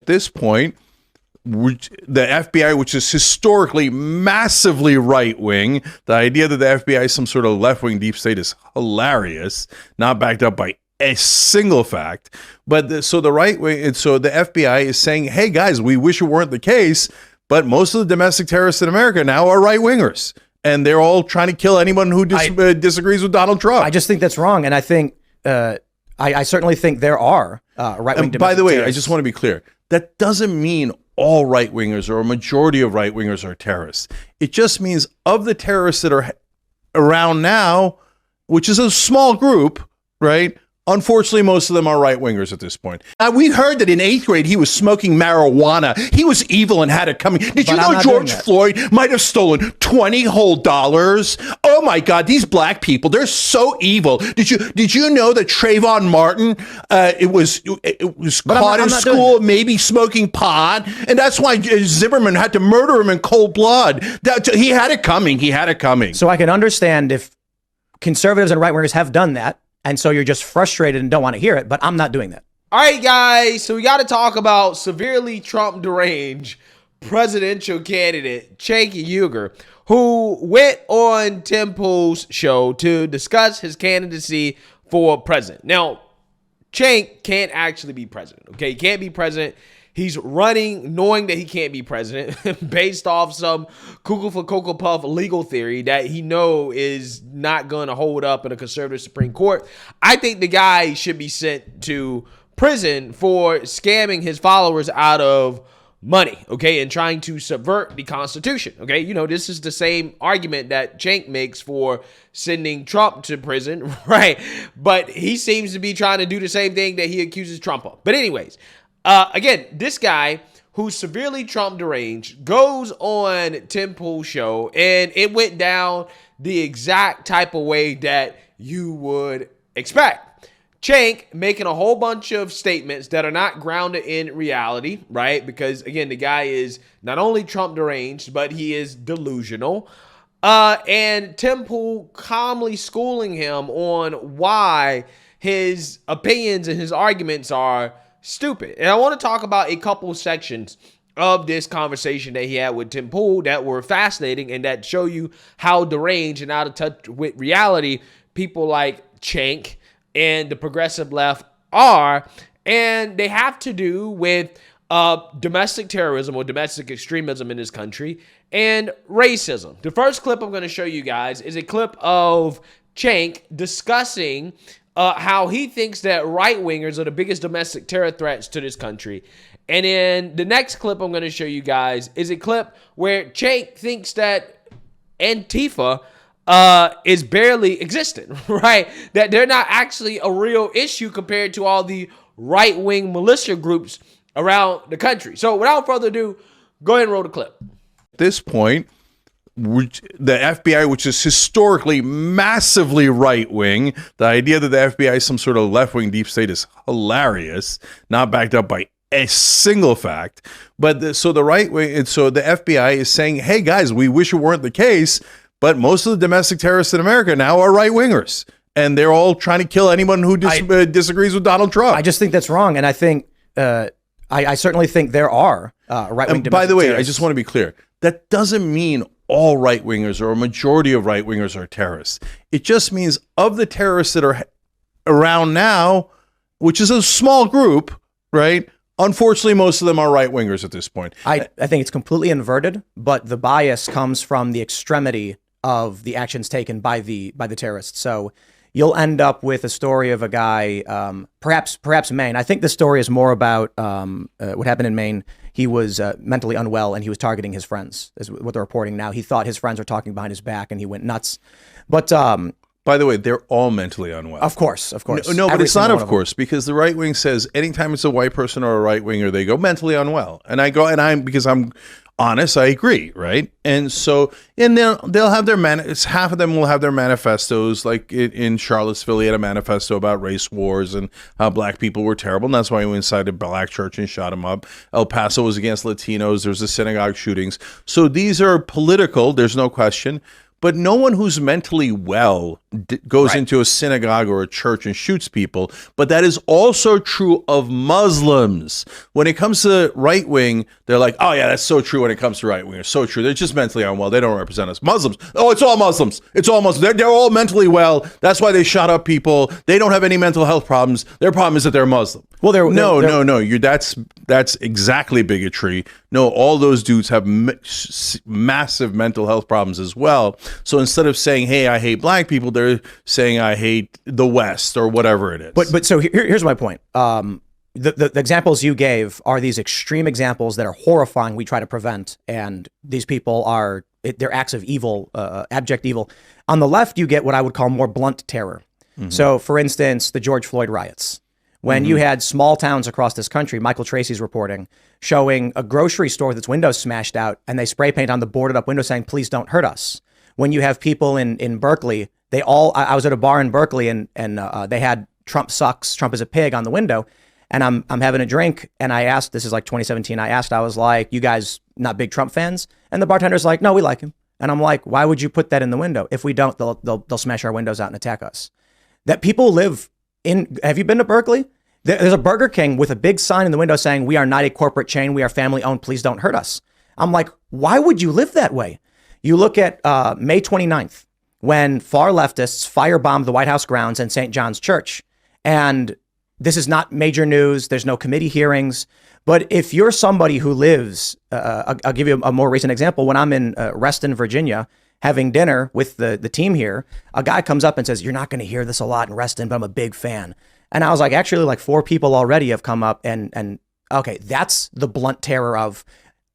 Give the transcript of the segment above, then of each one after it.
At this point, the FBI, which is historically massively right-wing, the idea that the FBI is some sort of left-wing deep state is hilarious, not backed up by a single fact. But so the right wing, and so the FBI is saying, hey guys, we wish it weren't the case, but most of the domestic terrorists in America now are right-wingers. And they're all trying to kill anyone who disagrees with Donald Trump. I just think that's wrong. And I think, I certainly think there are right-wing domestic By the way, terrorists. I just want to be clear. That doesn't mean all right-wingers or a majority of right-wingers are terrorists. It just means of the terrorists that are around now, which is a small group, right? Unfortunately, most of them are right-wingers at this point. We heard that in 8th grade, he was smoking marijuana. He was evil and had it coming. Did you know George Floyd might have stolen $20 whole? Oh my God, these black people, they're so evil. Did you know that Trayvon Martin, it was caught in school, maybe smoking pot, and that's why Zimmerman had to murder him in cold blood. He had it coming. He had it coming. So I can understand if conservatives and right-wingers have done that, and so you're just frustrated and don't want to hear it, but I'm not doing that. All right, guys, so we got to talk about severely Trump deranged presidential candidate Cenk Uygur, who went on Tim Pool's show to discuss his candidacy for president. Now, Cenk can't actually be president, okay? He can't be president. He's running knowing that he can't be president based off some cuckoo for Cocoa Puff legal theory that he know is not going to hold up in a conservative Supreme Court. I think the guy should be sent to prison for scamming his followers out of money, okay, and trying to subvert the Constitution, okay? You know, this is the same argument that Cenk makes for sending Trump to prison, right? But he seems to be trying to do the same thing that he accuses Trump of. But anyways, again, this guy who's severely Trump deranged goes on Tim Pool's show, and it went down the exact type of way that you would expect. Cenk making a whole bunch of statements that are not grounded in reality, right? Because, again, the guy is not only Trump deranged, but he is delusional. And Tim Pool calmly schooling him on why his opinions and his arguments are stupid. And I want to talk about a couple sections of this conversation that he had with Tim Pool that were fascinating and that show you how deranged and out of touch with reality people like Cenk and the progressive left are. And they have to do with domestic terrorism or domestic extremism in this country and racism. The first clip I'm going to show you guys is a clip of Cenk discussing how he thinks that right-wingers are the biggest domestic terror threats to this country. And then the next clip I'm going to show you guys is a clip where Cenk thinks that Antifa is barely existent, right? That they're not actually a real issue compared to all the right-wing militia groups around the country. So without further ado, go ahead and roll the clip. At this point, the FBI, which is historically massively right-wing, the idea that the FBI is some sort of left-wing deep state is hilarious, not backed up by a single fact. But so the right wing, and so the FBI is saying, hey guys, we wish it weren't the case, but most of the domestic terrorists in America now are right-wingers. And they're all trying to kill anyone who disagrees with Donald Trump. I just think that's wrong. And I think, I certainly think there are right-wing domestic By the way, terrorists. I just want to be clear. That doesn't mean all right-wingers or a majority of right-wingers are terrorists. It just means of the terrorists that are around now, which is a small group, right? Unfortunately, most of them are right-wingers at this point. I think it's completely inverted, but the bias comes from the extremity of the actions taken by the terrorists. So you'll end up with a story of a guy, perhaps Maine. I think the story is more about what happened in Maine. He was mentally unwell and he was targeting his friends, is what they're reporting now. He thought his friends were talking behind his back and he went nuts. But by the way, they're all mentally unwell. Of course. No, but it's not of course, because the right wing says anytime it's a white person or a right winger, they go mentally unwell. And because I'm honest, I agree, right? And so, and they'll have their half of them will have their manifestos, like in Charlottesville, he had a manifesto about race wars and how black people were terrible, and that's why he went inside a black church and shot him up. El Paso was against Latinos. There's the synagogue shootings. So these are political, there's no question. But no one who's mentally well goes into a synagogue or a church and shoots people, but that is also true of Muslims. When it comes to right wing, they're like, oh yeah, that's so true. When it comes to right wing, it's so true. They're just mentally unwell. They don't represent us. Muslims, oh, it's all Muslims. It's all Muslims. They're all mentally well. That's why they shot up people. They don't have any mental health problems. Their problem is that they're Muslim. Well, no. That's exactly bigotry. No, all those dudes have massive mental health problems as well. So instead of saying, hey, I hate black people, they're saying I hate the West or whatever it is. But so here's my point. The examples you gave are these extreme examples that are horrifying. We try to prevent, and they're acts of evil, abject evil. On the left, you get what I would call more blunt terror. Mm-hmm. So, for instance, the George Floyd riots. When you had small towns across this country, Michael Tracy's reporting, showing a grocery store with its windows smashed out, and they spray paint on the boarded up window saying, please don't hurt us. When you have people in Berkeley, I was at a bar in Berkeley, and they had Trump sucks, Trump is a pig on the window, and I'm having a drink, and I asked, this is like 2017, I was like, you guys not big Trump fans? And the bartender's like, no, we like him. And I'm like, why would you put that in the window? If we don't, they'll smash our windows out and attack us. That people live in, have you been to Berkeley? There's a Burger King with a big sign in the window saying, we are not a corporate chain. We are family owned. Please don't hurt us. I'm like, why would you live that way? You look at May 29th, when far leftists firebombed the White House grounds and St. John's Church. And this is not major news. There's no committee hearings. But if you're somebody who lives, I'll give you a more recent example. When I'm in Reston, Virginia, having dinner with the team here, a guy comes up and says, you're not going to hear this a lot in Reston, but I'm a big fan. And I was like, actually, like 4 people already have come up and okay, that's the blunt terror of,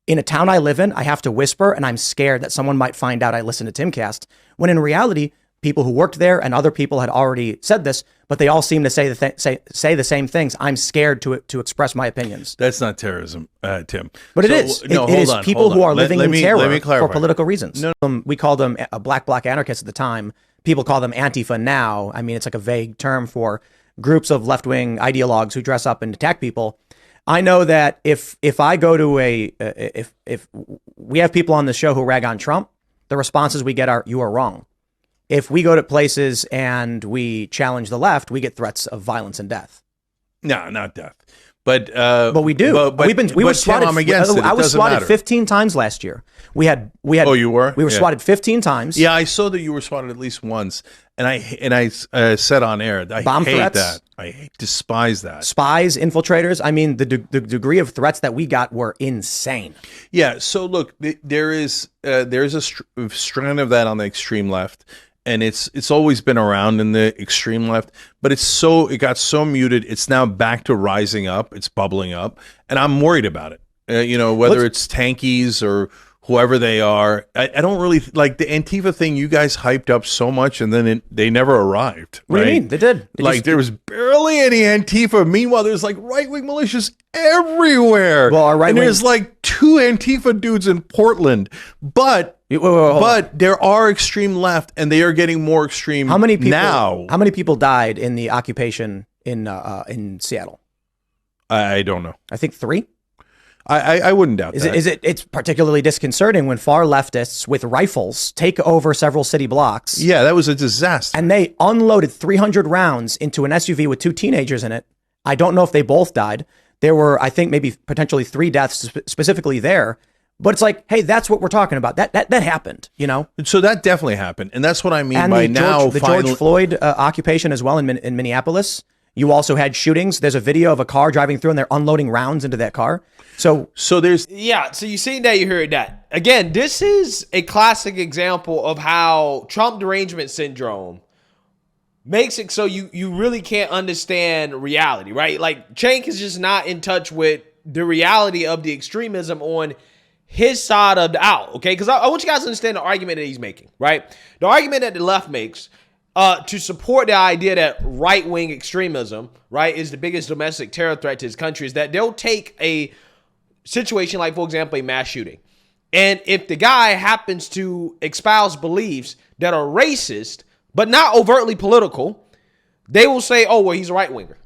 in a town I live in, I have to whisper and I'm scared that someone might find out I listen to Timcast. When in reality, people who worked there and other people had already said this, but they all seem to say the same things. I'm scared to express my opinions. That's not terrorism, Tim. But it is. It is people who are living in terror for political reasons. No. We called them black anarchists at the time. People call them Antifa now. I mean, it's like a vague term for groups of left-wing ideologues who dress up and attack people. I know that if I go to if we have people on the show who rag on Trump, the responses we get are, you are wrong. If we go to places and we challenge the left, we get threats of violence and death. No, not death. But we do. We were swatted. I was swatted 15 times last year. We had. Oh, you were? We were swatted 15 times. Yeah, I saw that you were swatted at least once, and I said on air, I bomb hate threats. that. I despise that. Spies, infiltrators. I mean, the degree of threats that we got were insane. Yeah. So look, there is a strand of that on the extreme left. And it's always been around in the extreme left, but it got so muted. It's now back to rising up. It's bubbling up, and I'm worried about it. Whether it's tankies or whoever they are. I don't really like the Antifa thing. You guys hyped up so much, and then they never arrived. What do you mean? They did. There was barely any Antifa. Meanwhile, there's like right-wing militias everywhere. Well, there's like 2 Antifa dudes in Portland, but there are extreme left, and they are getting more extreme. How many people now? How many people died in the occupation in Seattle? I don't know. I think 3. I wouldn't doubt that. It's particularly disconcerting when far leftists with rifles take over several city blocks. Yeah, that was a disaster. And they unloaded 300 rounds into an SUV with 2 teenagers in it. I don't know if they both died. There were, I think, maybe potentially 3 deaths specifically there. But it's like, hey, that's what we're talking about. That happened, So that definitely happened, and that's what I mean and by the George Floyd occupation as well in Minneapolis. You also had shootings. There's a video of a car driving through, and they're unloading rounds into that car. So there's So you seen that, you heard that. Again, this is a classic example of how Trump derangement syndrome makes it so you really can't understand reality, right? Like Cenk is just not in touch with the reality of the extremism on his side of the aisle, okay? Because I want you guys to understand the argument that he's making, right? The argument that the left makes to support the idea that right-wing extremism, right, is the biggest domestic terror threat to his country is that they'll take a situation like, for example, a mass shooting. And if the guy happens to espouse beliefs that are racist, but not overtly political, they will say, oh, well, he's a right-winger,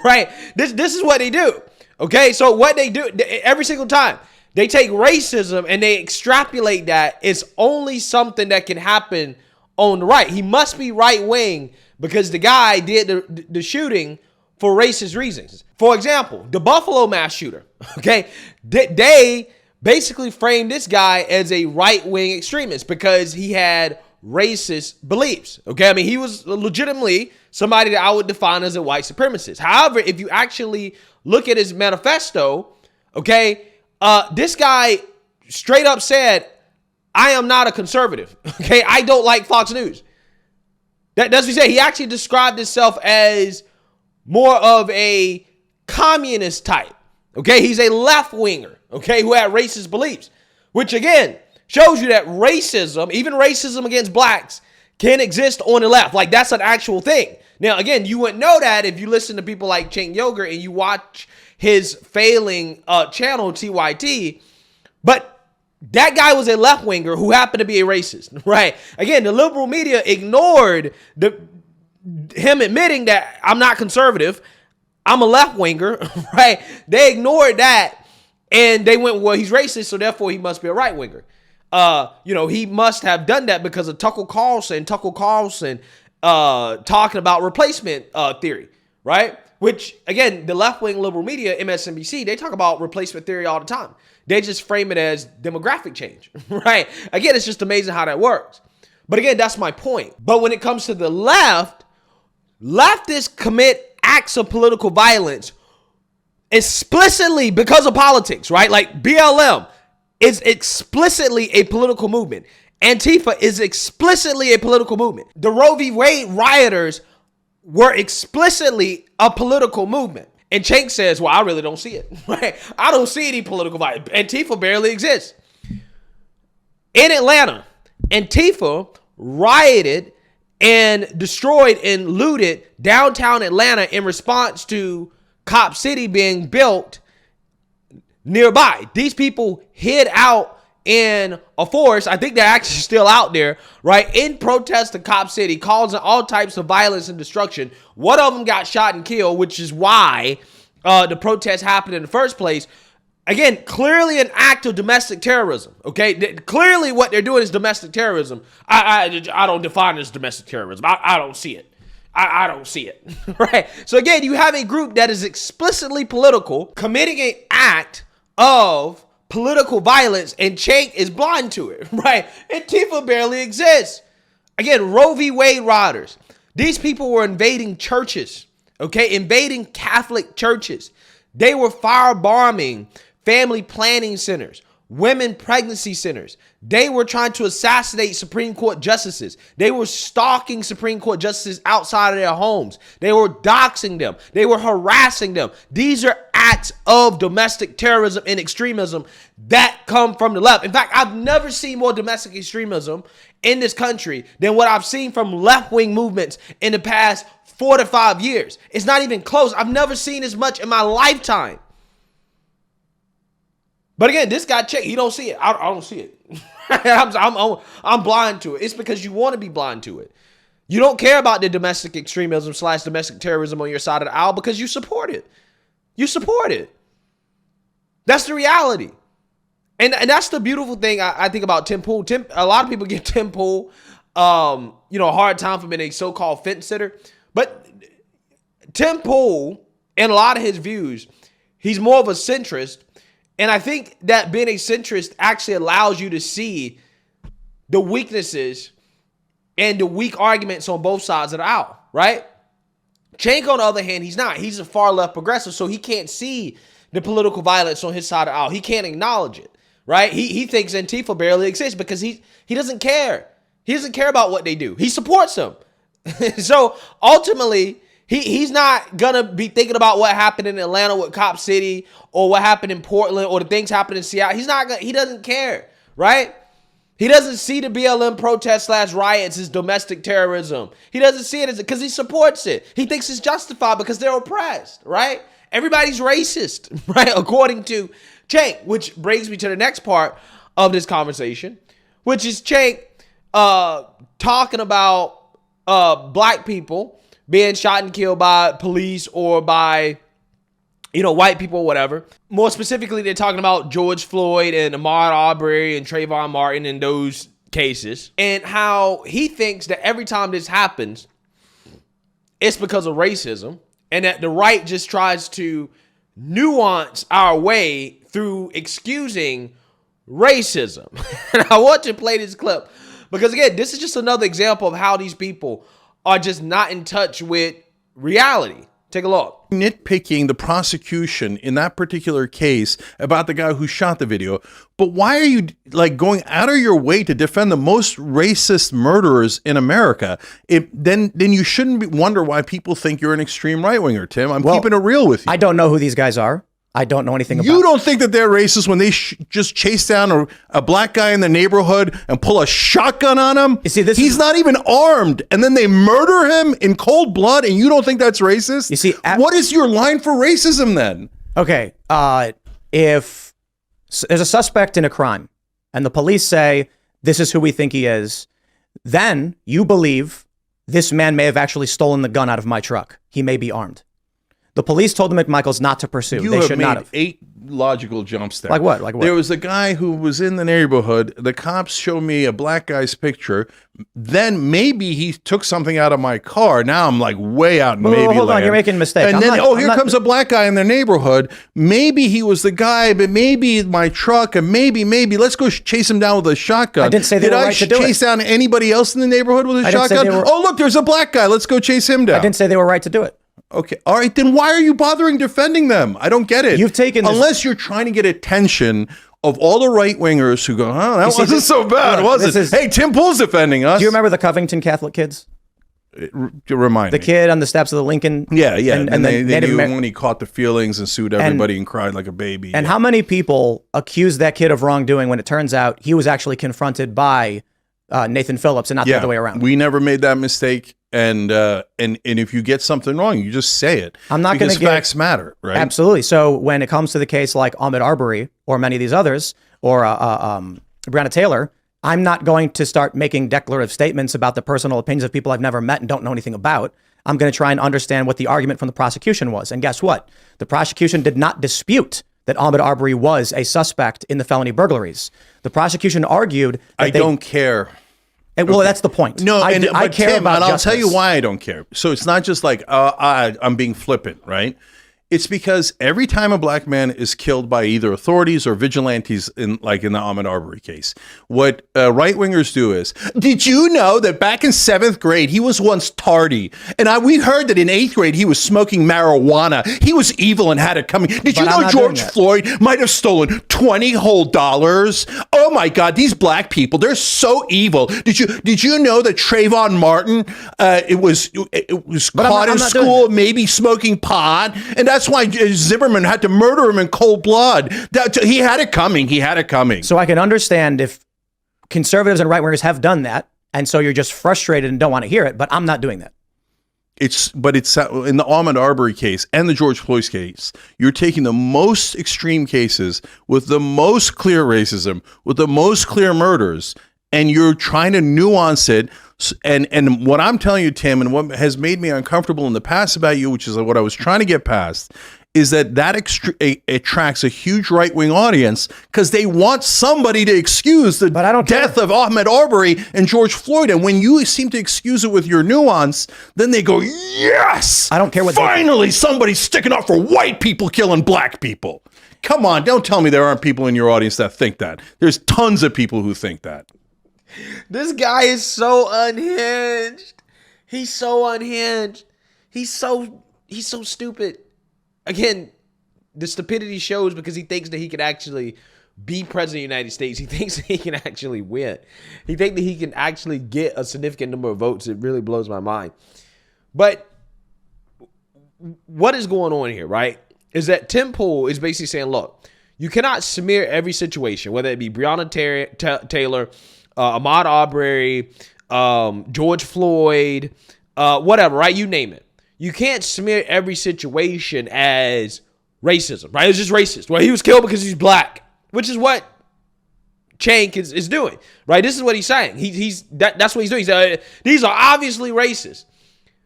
right? This is what they do, okay? So what they do every single time, they take racism and they extrapolate that it's only something that can happen on the right. He must be right wing because the guy did the shooting for racist reasons. For example, the Buffalo mass shooter, okay? They basically framed this guy as a right wing extremist because he had racist beliefs, okay? I mean, he was legitimately somebody that I would define as a white supremacist. However, if you actually look at his manifesto, okay, this guy straight up said, I am not a conservative, okay? I don't like Fox News. That's what he said. He actually described himself as more of a communist type, okay? He's a left-winger, okay, who had racist beliefs, which again shows you that racism, even racism against blacks, can exist on the left. Like, that's an actual thing. Now, again, you wouldn't know that if you listen to people like Cenk Uygur and you watch his failing channel, TYT, but that guy was a left-winger who happened to be a racist, right? Again, the liberal media ignored him admitting that I'm not conservative, I'm a left-winger, right? They ignored that, and they went, well, he's racist, so therefore he must be a right-winger. He must have done that because of Tucker Carlson talking about replacement theory, right? Which, again, the left-wing liberal media, MSNBC, they talk about replacement theory all the time. They just frame it as demographic change, right? Again, it's just amazing how that works. But again, that's my point. But when it comes to the left, leftists commit acts of political violence explicitly because of politics, right? Like BLM is explicitly a political movement. Antifa is explicitly a political movement. The Roe v. Wade rioters were explicitly a political movement. And Cenk says, well, I really don't see it. Right? I don't see any political violence. Antifa barely exists. In Atlanta, Antifa rioted and destroyed and looted downtown Atlanta in response to Cop City being built nearby. These people hid out in a forest. I think they're actually still out there, right? In protest to Cop City, causing all types of violence and destruction. One of them got shot and killed, which is why the protest happened in the first place. Again, clearly an act of domestic terrorism, okay? Clearly what they're doing is domestic terrorism. I don't define it as domestic terrorism. I don't see it. I don't see it, right? So again, you have a group that is explicitly political, committing an act of political violence, and Cenk is blind to it, right? Antifa barely exists. Again, Roe v. Wade rioters. These people were invading churches, okay? Invading Catholic churches. They were firebombing family planning centers, women pregnancy centers. They were trying to assassinate Supreme Court justices. They were stalking Supreme Court justices outside of their homes. They were doxing them. They were harassing them. These are acts of domestic terrorism and extremism that come from the left. In fact, I've never seen more domestic extremism in this country than what I've seen from left-wing movements in the past 4 to 5 years. It's not even close. I've never seen as much in my lifetime. But again, this guy Cenk, he don't see it. I don't see it. I'm blind to it. It's because you want to be blind to it. You don't care about the domestic extremism / domestic terrorism on your side of the aisle because you support it. You support it. That's the reality. And that's the beautiful thing I think about Tim Pool. A lot of people give Tim Pool a hard time for being a so-called fence sitter. But Tim Pool, in a lot of his views, he's more of a centrist. And I think that being a centrist actually allows you to see the weaknesses and the weak arguments on both sides of the aisle, right? Cenk, on the other hand, he's not. He's a far left progressive, so he can't see the political violence on his side of the aisle. He can't acknowledge it, right? He thinks Antifa barely exists because he doesn't care. He doesn't care about what they do. He supports them. So ultimately, he's not going to be thinking about what happened in Atlanta with Cop City or what happened in Portland or the things happened in Seattle. He doesn't care, right? He doesn't see the BLM protests / riots as domestic terrorism. He doesn't see it as because he supports it. He thinks it's justified because they're oppressed, right? Everybody's racist, right? According to Cenk, which brings me to the next part of this conversation, which is Cenk talking about black people being shot and killed by police or by, white people or whatever. More specifically, they're talking about George Floyd and Ahmaud Arbery and Trayvon Martin and those cases, and how he thinks that every time this happens, it's because of racism, and that the right just tries to nuance our way through excusing racism. And I want to play this clip because, again, this is just another example of how these people are just not in touch with reality. Take a look. Nitpicking the prosecution in that particular case about the guy who shot the video, but why are you like going out of your way to defend the most racist murderers in America? Then you shouldn't wonder why people think you're an extreme right winger, Tim. I'm keeping it real with you. I don't know who these guys are. I don't know anything about. You don't think that they're racist when they just chase down a black guy in the neighborhood and pull a shotgun on him? You see, he's not even armed, and then they murder him in cold blood, and you don't think that's racist? You see, what is your line for racism then? Okay, if there's a suspect in a crime, and the police say this is who we think he is, then you believe this man may have actually stolen the gun out of my truck. He may be armed. The police told the McMichaels not to pursue. They should not have. 8 logical jumps there. Like what? Like what? There was a guy who was in the neighborhood. The cops show me a black guy's picture. Then maybe he took something out of my car. Now I'm like way out in maybe land. Hold on, you're making a mistake. And then, here comes a black guy in the neighborhood. Maybe he was the guy, but maybe my truck, and maybe let's go chase him down with a shotgun. I didn't say they were right to do it. Did I chase down anybody else in the neighborhood with a shotgun? Oh, look, there's a black guy. Let's go chase him down. I didn't say they were right to do it. Okay. All right. Then why are you bothering defending them? I don't get it. You've taken this. Unless you're trying to get attention of all the right wingers who go, oh, that wasn't so bad, was it? Hey, Tim Pool's defending us. Do you remember the Covington Catholic kids? Remind me. The kid on the steps of the Lincoln. Yeah. And they Native knew when he caught the feelings and sued everybody and cried like a baby. And how many people accused that kid of wrongdoing when it turns out he was actually confronted by Nathan Phillips and not the other way around? We never made that mistake. And if you get something wrong, you just say it. I'm not going to get facts matter, right? Absolutely. So when it comes to the case like Ahmaud Arbery or many of these others, or Breonna Taylor, I'm not going to start making declarative statements about the personal opinions of people I've never met and don't know anything about. I'm going to try and understand what the argument from the prosecution was. And guess what? The prosecution did not dispute that Ahmaud Arbery was a suspect in the felony burglaries. The prosecution argued that I don't care. Well, that's the point. No, I care Tim, about and I'll justice. tell you why I don't care. So it's not just like I'm being flippant, right? It's because every time a black man is killed by either authorities or vigilantes, in the Ahmaud Arbery case, what right wingers do is, did you know that back in 7th grade he was once tardy, and we heard that in 8th grade he was smoking marijuana. He was evil and had it coming. Did you know George Floyd might have stolen $20 whole? Oh my God, these black people, they're so evil. Did you know that Trayvon Martin it was caught in school maybe smoking pot, and that's why Zimmerman had to murder him in cold blood. He had it coming. He had it coming. So I can understand if conservatives and right-wingers have done that, and so you're just frustrated and don't want to hear it, but I'm not doing that. It's in the Ahmaud Arbery case and the George Floyd case, you're taking the most extreme cases with the most clear racism, with the most clear murders, and you're trying to nuance it. And what I'm telling you, Tim, and what has made me uncomfortable in the past about you, which is what I was trying to get past, is that attracts a huge right-wing audience because they want somebody to excuse the death of Ahmaud Arbery and George Floyd. And when you seem to excuse it with your nuance, then they go, yes! I don't care what finally somebody's sticking up for white people killing black people. Come on, don't tell me there aren't people in your audience that think that. There's tons of people who think that. This guy is so unhinged. He's so unhinged. He's so stupid. Again, the stupidity shows because he thinks that he can actually be president of the United States. He thinks that he can actually win. He thinks that he can actually get a significant number of votes. It really blows my mind. But what is going on here, right, is that Tim Pool is basically saying, look, you cannot smear every situation, whether it be Breonna Taylor, Ahmaud Arbery, George Floyd, whatever, right? You name it. You can't smear every situation as racism, right? It's just racist. Well, he was killed because he's black, which is what Cenk is doing, right? This is what he's saying. That's what he's doing. He's these are obviously racist.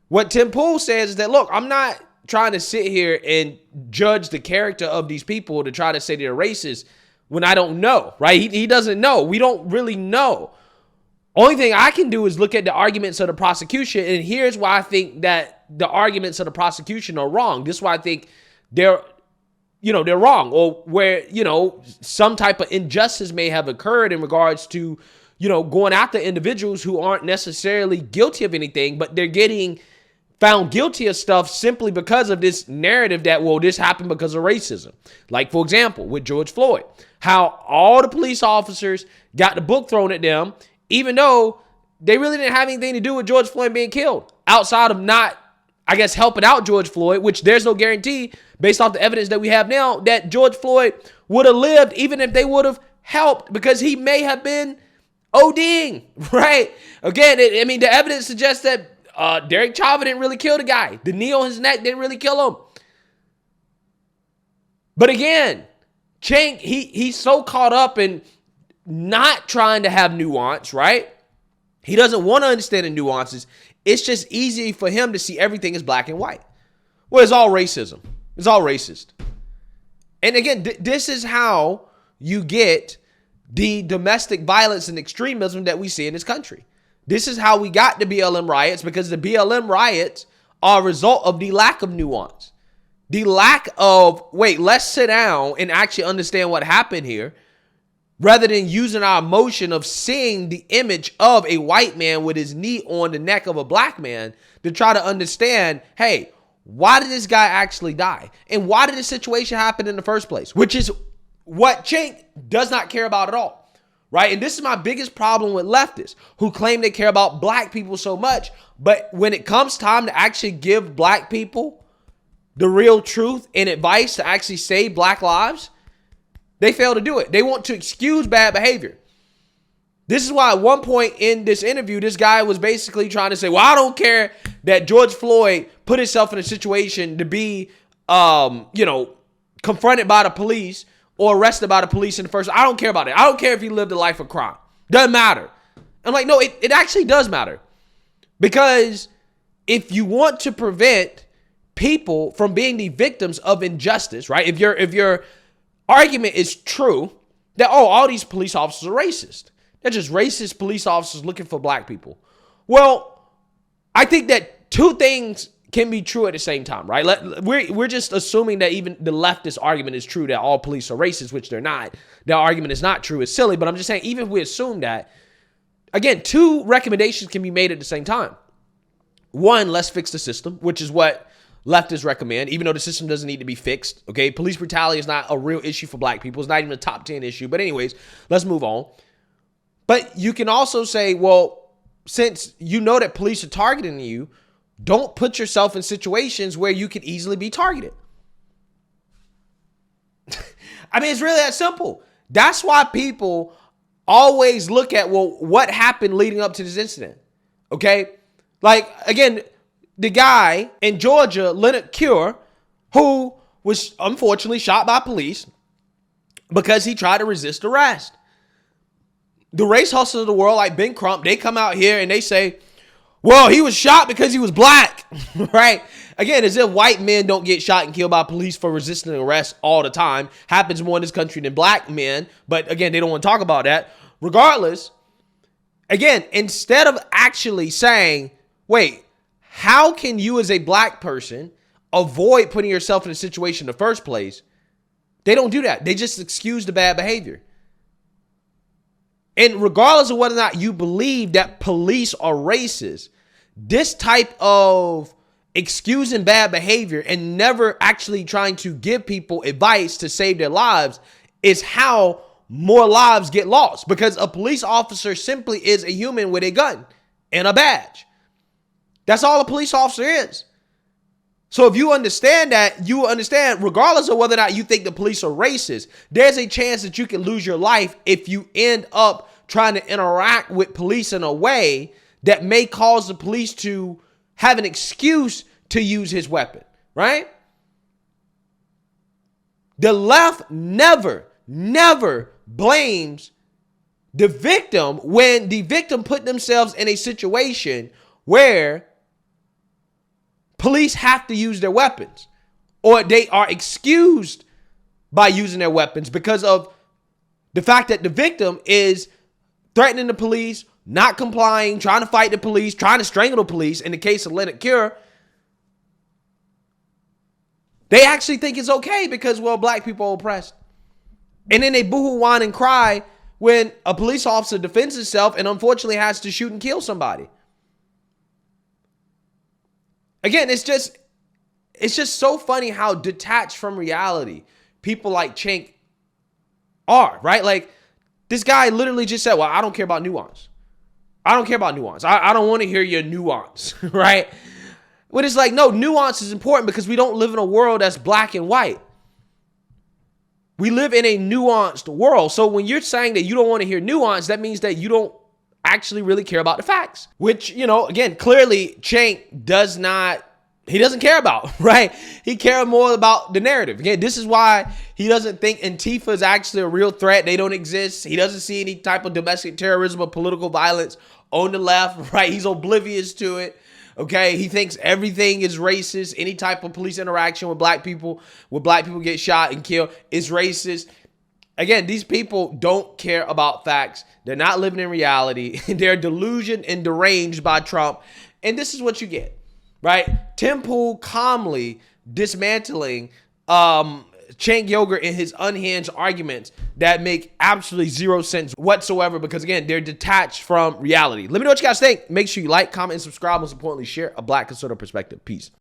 What Tim Pool says is that, look, I'm not trying to sit here and judge the character of these people to try to say they're racist when I don't know, right? He doesn't know. We don't really know. Only thing I can do is look at the arguments of the prosecution, and here's why I think that the arguments of the prosecution are wrong. This is why I think they're wrong, or where, some type of injustice may have occurred in regards to, going after individuals who aren't necessarily guilty of anything, but they're getting found guilty of stuff simply because of this narrative that, well, this happened because of racism. Like, for example, with George Floyd, how all the police officers got the book thrown at them, even though they really didn't have anything to do with George Floyd being killed, outside of not, I guess, helping out George Floyd, which there's no guarantee based off the evidence that we have now that George Floyd would have lived even if they would have helped, because he may have been ODing, right? Again, the evidence suggests that Derek Chauvin didn't really kill the guy. The knee on his neck didn't really kill him. But again, Cenk, he's so caught up in not trying to have nuance, right? He doesn't want to understand the nuances. It's just easy for him to see everything as black and white. Well, it's all racism. It's all racist. And again, this is how you get the domestic violence and extremism that we see in this country. This is how we got the BLM riots, because the BLM riots are a result of the lack of nuance. The lack of, wait, let's sit down and actually understand what happened here, rather than using our emotion of seeing the image of a white man with his knee on the neck of a black man to try to understand, hey, why did this guy actually die? And why did this situation happen in the first place? Which is what Cenk does not care about at all. Right? And this is my biggest problem with leftists who claim they care about black people so much. But when it comes time to actually give black people the real truth and advice to actually save black lives, they fail to do it. They want to excuse bad behavior. This is why at one point in this interview, this guy was basically trying to say, well, I don't care that George Floyd put himself in a situation to be, confronted by the police or arrested by the police in the first. I don't care about it. I don't care if he lived a life of crime. Doesn't matter. I'm like, no, it actually does matter. Because if you want to prevent people from being the victims of injustice, right? If your argument is true that, all these police officers are racist. They're just racist police officers looking for black people. Well, I think that two things can be true at the same time, right? We're just assuming that even the leftist argument is true, that all police are racist, which they're not. Their argument is not true. It's silly, but I'm just saying, even if we assume that, again, two recommendations can be made at the same time. One, let's fix the system, which is what leftists recommend, even though the system doesn't need to be fixed, okay? Police brutality is not a real issue for black people. It's not even a top 10 issue. But anyways, let's move on. But you can also say, well, since you know that police are targeting you, don't put yourself in situations where you could easily be targeted. It's really that simple. That's why people always look at, well, what happened leading up to this incident? Okay? Like, again, the guy in Georgia, Leonard Cure, who was unfortunately shot by police because he tried to resist arrest. The race hustlers of the world, like Ben Crump, they come out here and they say, well, he was shot because he was black, right? Again, as if white men don't get shot and killed by police for resisting arrest all the time. Happens more in this country than black men. But again, they don't want to talk about that. Regardless, again, instead of actually saying, wait, how can you as a black person avoid putting yourself in a situation in the first place? They don't do that. They just excuse the bad behavior. And regardless of whether or not you believe that police are racist, this type of excusing bad behavior and never actually trying to give people advice to save their lives is how more lives get lost. Because a police officer simply is a human with a gun and a badge. That's all a police officer is. So if you understand that, you understand, regardless of whether or not you think the police are racist, there's a chance that you can lose your life if you end up trying to interact with police in a way that may cause the police to have an excuse to use his weapon, right? The left never blames the victim when the victim put themselves in a situation where police have to use their weapons, or they are excused by using their weapons because of the fact that the victim is threatening the police, not complying, trying to fight the police, trying to strangle the police. In the case of Leonard Cure, they actually think it's okay because, well, black people are oppressed. And then they boohoo, whine, and cry when a police officer defends himself and unfortunately has to shoot and kill somebody. Again, it's just so funny how detached from reality people like Cenk are, right? Like, this guy literally just said, well, I don't care about nuance. I don't care about nuance. I don't want to hear your nuance, right? But it's like, no, nuance is important because we don't live in a world that's black and white. We live in a nuanced world. So when you're saying that you don't want to hear nuance, that means that you don't actually really care about the facts, which, you know, again, clearly Cenk doesn't care about, right? He cares more about the narrative. Again, this is why he doesn't think Antifa is actually a real threat. They don't exist. He doesn't see any type of domestic terrorism or political violence on the left, right? He's oblivious to it. Okay, he thinks everything is racist. Any type of police interaction with black people get shot and killed, is racist. Again, these people don't care about facts. They're not living in reality. They're delusioned and deranged by Trump. And this is what you get, right? Tim Pool calmly dismantling Cenk Uygur in his unhinged arguments that make absolutely zero sense whatsoever because, again, they're detached from reality. Let me know what you guys think. Make sure you like, comment, and subscribe. Most importantly, share a black conservative perspective. Peace.